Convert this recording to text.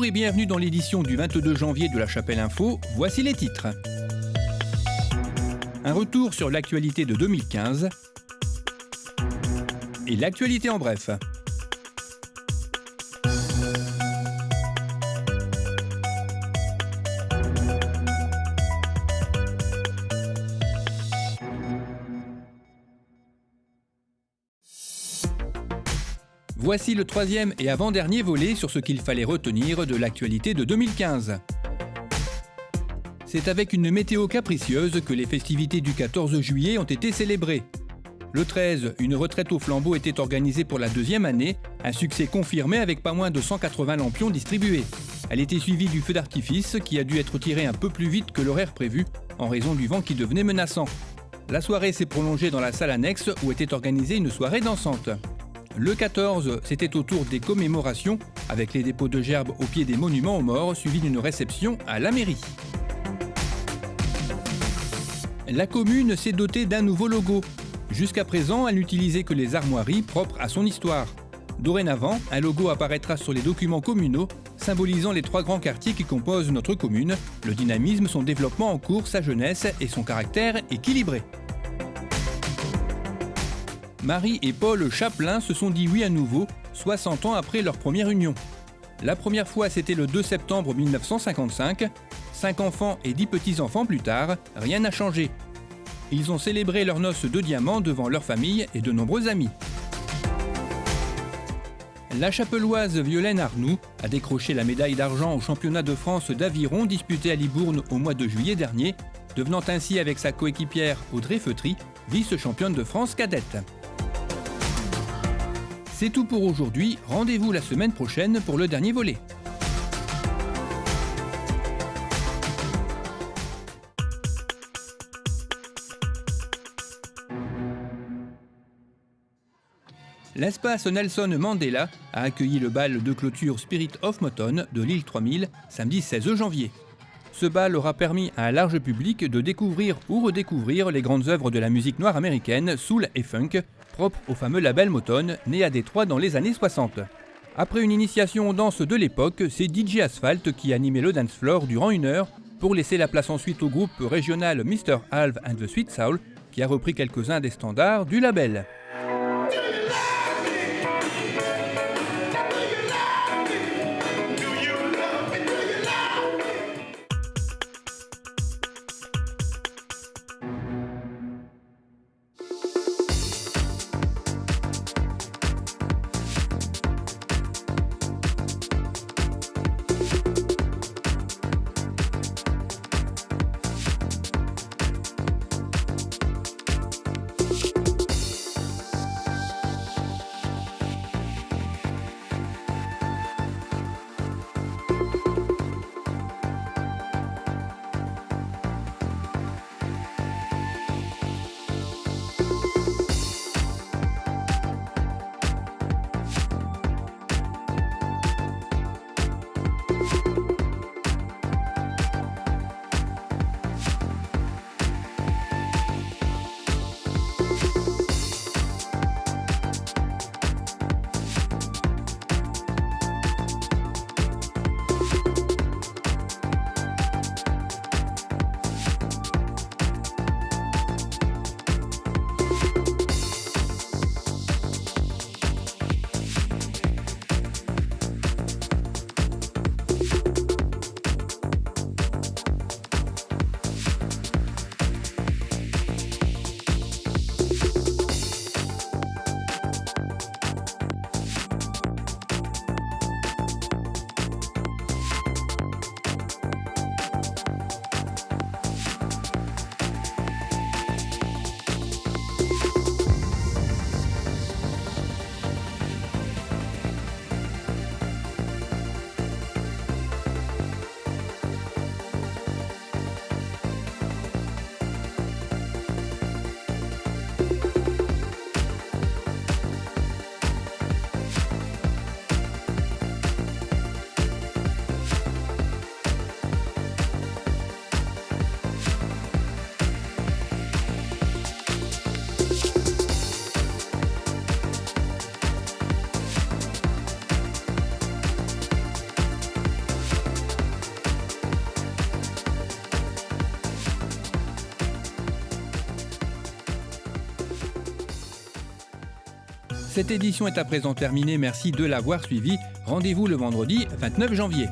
et bienvenue dans l'édition du 22 janvier de La Chapelle Info. Voici les titres. Un retour sur l'actualité de 2015 et l'actualité en bref. Voici le troisième et avant-dernier volet sur ce qu'il fallait retenir de l'actualité de 2015. C'est avec une météo capricieuse que les festivités du 14 juillet ont été célébrées. Le 13, une retraite au flambeau était organisée pour la deuxième année, un succès confirmé avec pas moins de 180 lampions distribués. Elle était suivie du feu d'artifice qui a dû être tiré un peu plus vite que l'horaire prévu en raison du vent qui devenait menaçant. La soirée s'est prolongée dans la salle annexe où était organisée une soirée dansante. Le 14, c'était au tour des commémorations, avec les dépôts de gerbes au pied des monuments aux morts, suivi d'une réception à la mairie. La commune s'est dotée d'un nouveau logo. Jusqu'à présent, elle n'utilisait que les armoiries propres à son histoire. Dorénavant, un logo apparaîtra sur les documents communaux, symbolisant les trois grands quartiers qui composent notre commune, le dynamisme, son développement en cours, sa jeunesse et son caractère équilibré. Marie et Paul Chapelain se sont dit oui à nouveau, 60 ans après leur première union. La première fois, c'était le 2 septembre 1955. 5 enfants et 10 petits-enfants plus tard, rien n'a changé. Ils ont célébré leurs noces de diamants devant leur famille et de nombreux amis. La chapelloise Violaine Arnoux a décroché la médaille d'argent au championnat de France d'aviron disputé à Libourne au mois de juillet dernier, devenant ainsi avec sa coéquipière Audrey Feutry, vice-championne de France cadette. C'est tout pour aujourd'hui, rendez-vous la semaine prochaine pour le dernier volet. L'espace Nelson Mandela a accueilli le bal de clôture Spirit of Motown de l'île 3000, samedi 16 janvier. Ce bal aura permis à un large public de découvrir ou redécouvrir les grandes œuvres de la musique noire américaine, soul et funk, propre au fameux label Motown, né à Détroit dans les années 60. Après une initiation aux danses de l'époque, c'est DJ Asphalt qui animait le dance floor durant 1 heure, pour laisser la place ensuite au groupe régional Mr. Alv and the Sweet Soul, qui a repris quelques-uns des standards du label. Cette édition est à présent terminée, merci de l'avoir suivi. Rendez-vous le vendredi 29 janvier.